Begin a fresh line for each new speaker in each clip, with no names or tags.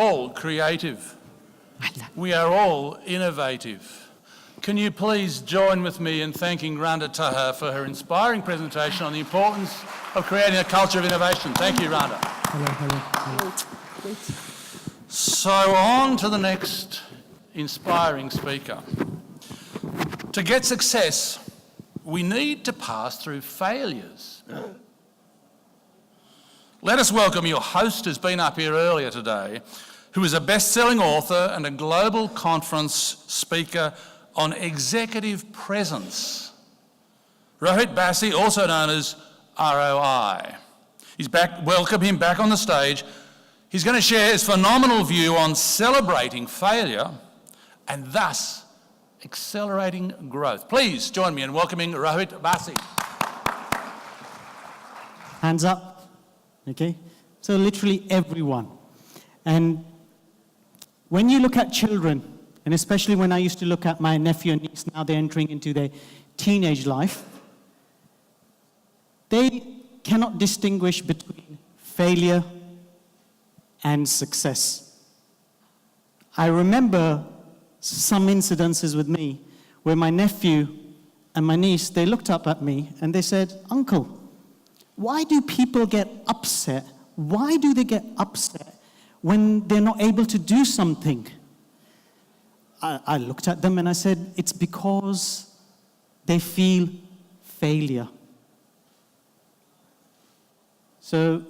all creative. We are all innovative. Can you please join with me in thanking Rhonda Taha for her inspiring presentation on the importance of creating a culture of innovation. Thank you, Rhonda.
Hello.
So on to the next inspiring speaker. To get success, we need to pass through failures. Let us welcome your host, who's been up here earlier today, who is a best-selling author and a global conference speaker on executive presence. Rohit Bassi, also known as ROI. Welcome him back on the stage. He's going to share his phenomenal view on celebrating failure and thus accelerating growth. Please join me in welcoming Rohit Bassi.
Hands up. Okay? So literally everyone. And when you look at children, and especially when I used to look at my nephew and niece, now they're entering into their teenage life, they cannot distinguish between failure and success. I remember some incidences with me where my nephew and my niece, they looked up at me and they said, "Uncle, why do people get upset? Why do they get upset when they're not able to do something?" I looked at them and I said, "It's because they feel failure." So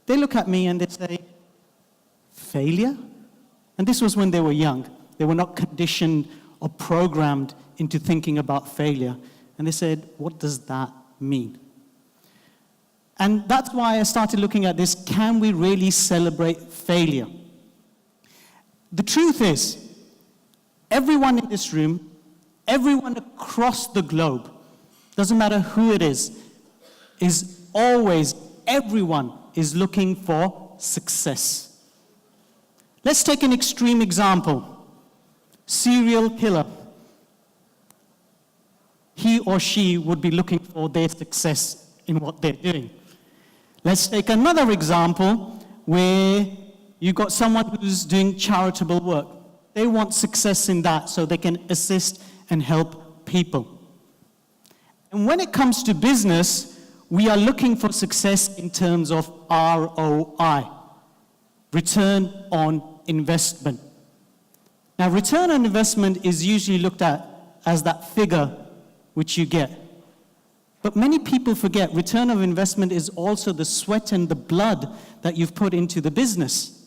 they look at me and they say, "Failure?" And this was when they were young. They were not conditioned or programmed into thinking about failure. And they said, "What does that mean?" And that's why I started looking at this. Can we really celebrate failure? The truth is, everyone in this room, everyone across the globe, doesn't matter who it is always, everyone is looking for success. Let's take an extreme example. Serial killer. He or she would be looking for their success in what they're doing. Let's take another example where you've got someone who's doing charitable work. They want success in that so they can assist and help people. And when it comes to business, we are looking for success in terms of ROI, return on investment. Now, return on investment is usually looked at as that figure which you get. But many people forget return on investment is also the sweat and the blood that you've put into the business.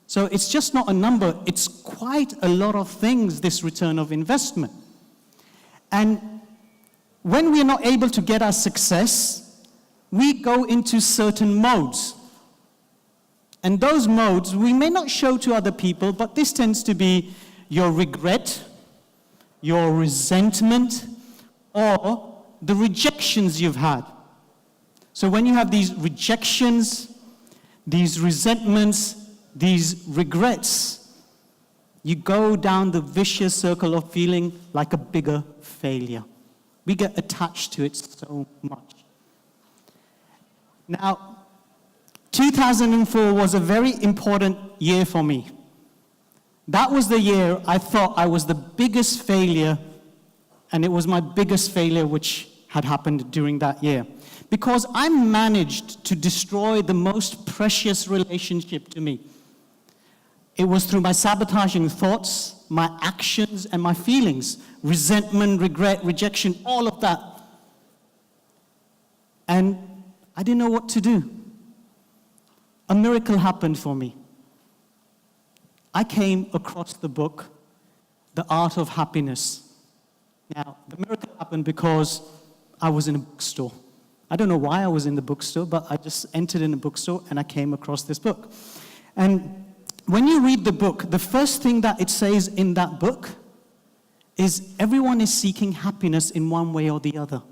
So it's just not a number, it's quite a lot of things, this return of investment. And when we're not able to get our success, we go into certain modes. And those modes we may not show to other people, but this tends to be your regret, your resentment, or the rejections you've had. So when you have these rejections, these resentments, these regrets, you go down the vicious circle of feeling like a bigger failure. We get attached to it so much. Now, 2004 was a very important year for me. That was the year I thought I was the biggest failure, and it was my biggest failure which had happened during that year. Because I managed to destroy the most precious relationship to me. It was through my sabotaging thoughts, my actions, and my feelings. Resentment, regret, rejection, all of that. And I didn't know what to do. A miracle happened for me. I came across the book, The Art of Happiness. Now, the miracle happened because I was in a bookstore. I don't know why I was in the bookstore, but I just entered in a bookstore and I came across this book. And when you read the book, the first thing that it says in that book is everyone is seeking happiness in one way or the other.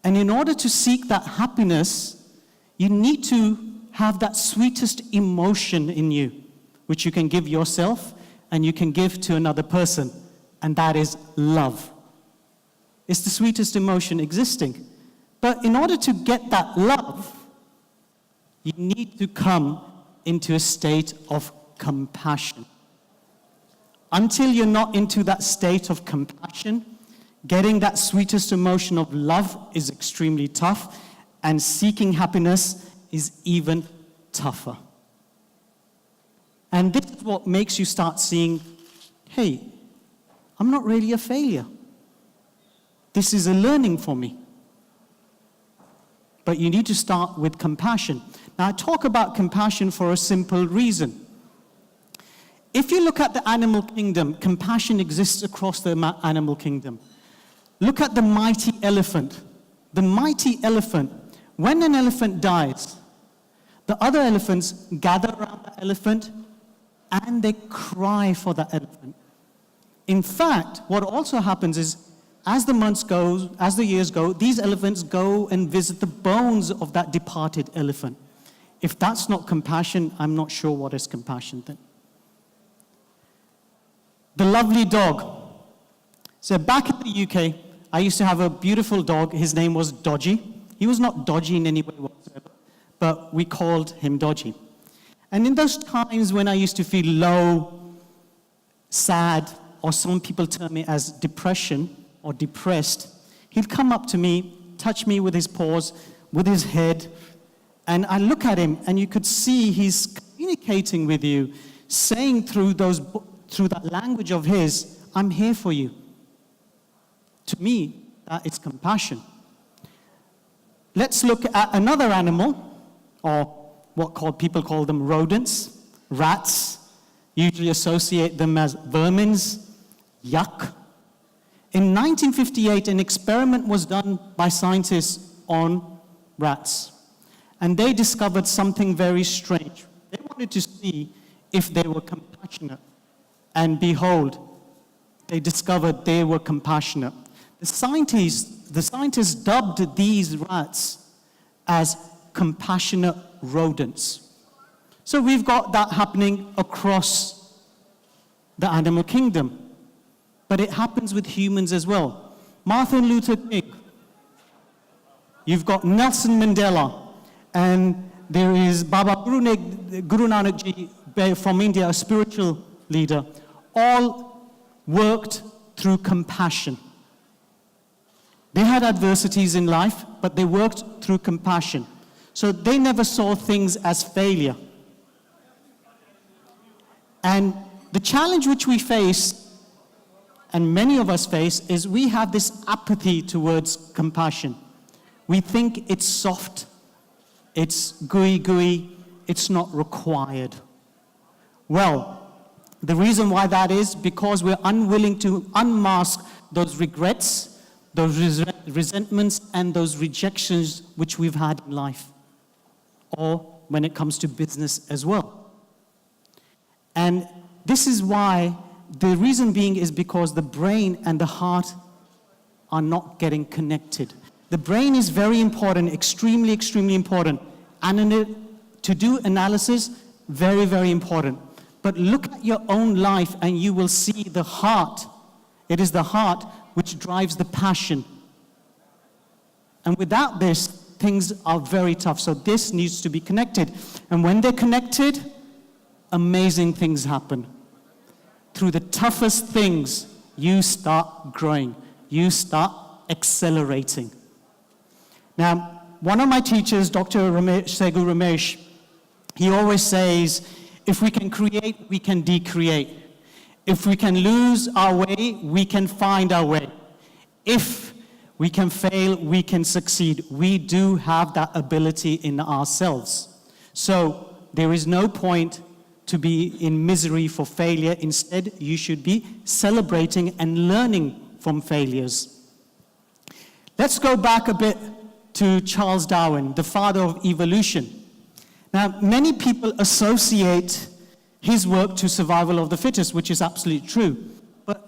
And in order to seek that happiness, you need to have that sweetest emotion in you, which you can give yourself and you can give to another person, and that is love. It's the sweetest emotion existing. But in order to get that love, you need to come into a state of compassion. Until you're not into that state of compassion, getting that sweetest emotion of love is extremely tough, and seeking happiness is even tougher. And this is what makes you start seeing, hey, I'm not really a failure. This is a learning for me. But you need to start with compassion. Now, I talk about compassion for a simple reason. If you look at the animal kingdom, compassion exists across the animal kingdom. Look at the mighty elephant. The mighty elephant, when an elephant dies, the other elephants gather around the elephant and they cry for that elephant. In fact, what also happens is, as the months go, as the years go, these elephants go and visit the bones of that departed elephant. If that's not compassion, I'm not sure what is compassion then. The lovely dog. So back in the UK, I used to have a beautiful dog. His name was Dodgy. He was not dodgy in any way whatsoever, but we called him Dodgy. And in those times when I used to feel low, sad, or some people term it as depression or depressed, he'd come up to me, touch me with his paws, with his head, and I look at him and you could see he's communicating with you, saying through that language of his, I'm here for you. To me, that is compassion. Let's look at another animal, or what people call them rodents, rats, usually associate them as vermins, yuck. In 1958, an experiment was done by scientists on rats, and they discovered something very strange. They wanted to see if they were compassionate, and behold, they discovered they were compassionate. The scientists dubbed these rats as compassionate rodents. So we've got that happening across the animal kingdom. But it happens with humans as well. Martin Luther King. You've got Nelson Mandela. And there is Baba Guru Nanak Ji from India, a spiritual leader. All worked through compassion. They had adversities in life, but they worked through compassion. So they never saw things as failure. And the challenge which we face, and many of us face, is we have this apathy towards compassion. We think it's soft, it's gooey, it's not required. Well, the reason why that is because we're unwilling to unmask those regrets, those resentments, and those rejections which we've had in life, or when it comes to business as well. And this is why, the reason being is because the brain and the heart are not getting connected. The brain is very important, extremely, extremely important. And to do analysis, very, very important. But look at your own life and you will see the heart. It is the heart which drives the passion. And without this, things are very tough. So this needs to be connected. And when they're connected, amazing things happen. Through the toughest things, you start growing. You start accelerating. Now, one of my teachers, Dr. Segu Ramesh, he always says, if we can create, we can decreate. If we can lose our way, we can find our way. If we can fail, we can succeed. We do have that ability in ourselves. So there is no point to be in misery for failure. Instead, you should be celebrating and learning from failures. Let's go back a bit to Charles Darwin, the father of evolution. Now, many people associate his work to survival of the fittest, which is absolutely true. But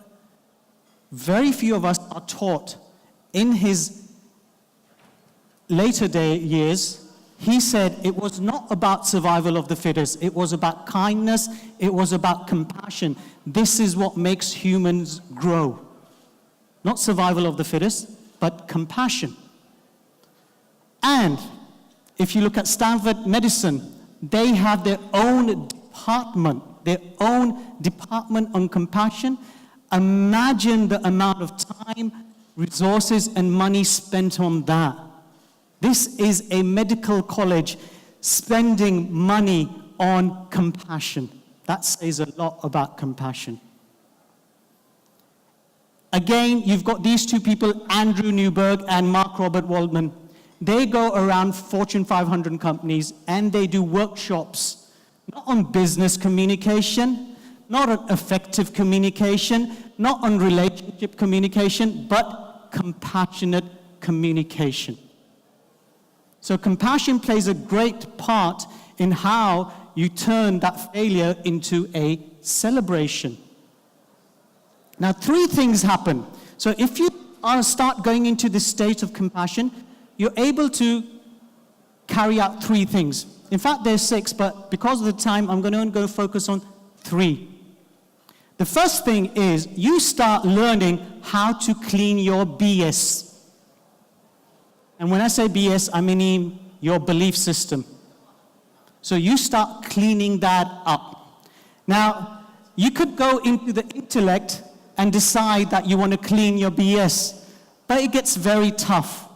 very few of us are taught. In his later years, he said it was not about survival of the fittest. It was about kindness. It was about compassion. This is what makes humans grow. Not survival of the fittest, but compassion. And if you look at Stanford medicine, They have their own department on compassion. Imagine the amount of time, resources, and money spent on that. This is a medical college spending money on compassion. That says a lot about compassion. Again, you've got these two people, Andrew Newberg and Mark Robert Waldman. They go around Fortune 500 companies and they do workshops, not on business communication, not on effective communication, not on relationship communication, but compassionate communication. So compassion plays a great part in how you turn that failure into a celebration. Now, 3 things happen. So if you start going into this state of compassion, you're able to carry out 3 things. In fact, there's 6, but because of the time, I'm going to focus on 3. The first thing is you start learning how to clean your BS. And when I say BS, I mean your belief system. So you start cleaning that up. Now, you could go into the intellect and decide that you want to clean your BS, but it gets very tough.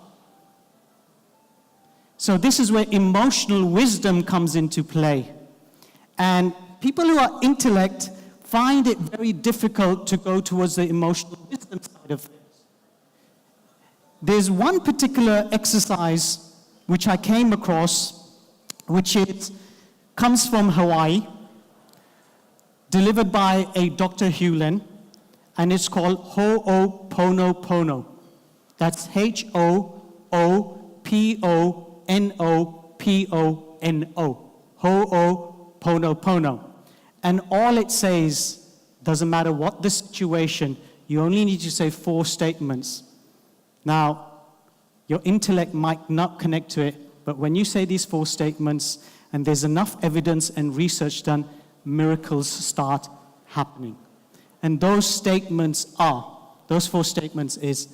So this is where emotional wisdom comes into play. And people who are intellect find it very difficult to go towards the emotional wisdom side of things. There's one particular exercise which I came across, which comes from Hawaii, delivered by a Dr. Hewlin, and it's called Ho'oponopono. That's Ho'oponopono. Ho'oponopono. And all it says, doesn't matter what the situation, you only need to say 4 statements. Now, your intellect might not connect to it, but when you say these 4 statements, and there's enough evidence and research done, miracles start happening. And those 4 statements is,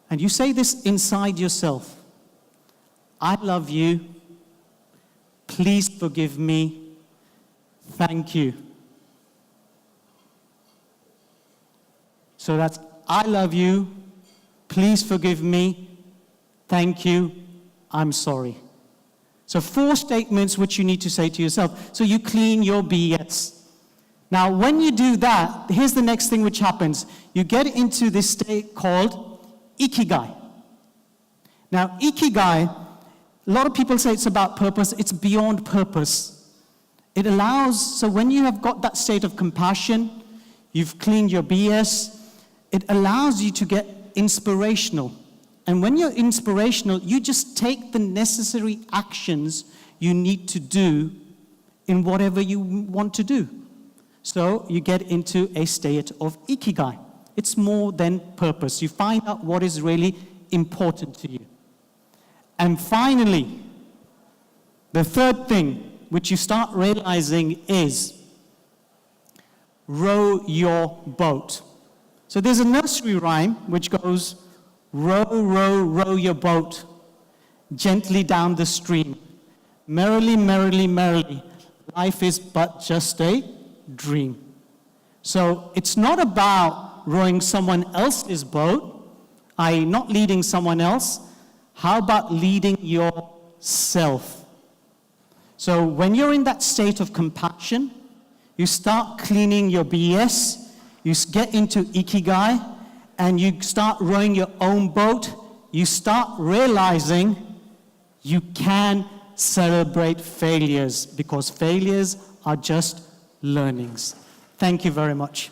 and you say this inside yourself, I love you, please forgive me, thank you. So that's, I love you, please forgive me, thank you, I'm sorry. So 4 statements which you need to say to yourself. So you clean your BS. Now, when you do that, here's the next thing which happens. You get into this state called Ikigai. Now, Ikigai, a lot of people say it's about purpose. It's beyond purpose. It allows, so when you have got that state of compassion, you've cleaned your BS, it allows you to get inspirational. And when you're inspirational, you just take the necessary actions you need to do in whatever you want to do. So you get into a state of Ikigai. It's more than purpose. You find out what is really important to you. And finally, the third thing which you start realizing is row your boat. So there's a nursery rhyme which goes, row, row, row your boat gently down the stream. Merrily, merrily, merrily, life is but just a dream. So it's not about rowing someone else's boat, i.e. not leading someone else. How about leading yourself? So when you're in that state of compassion, you start cleaning your BS, you get into Ikigai, and you start rowing your own boat, you start realizing you can celebrate failures because failures are just learnings. Thank you very much.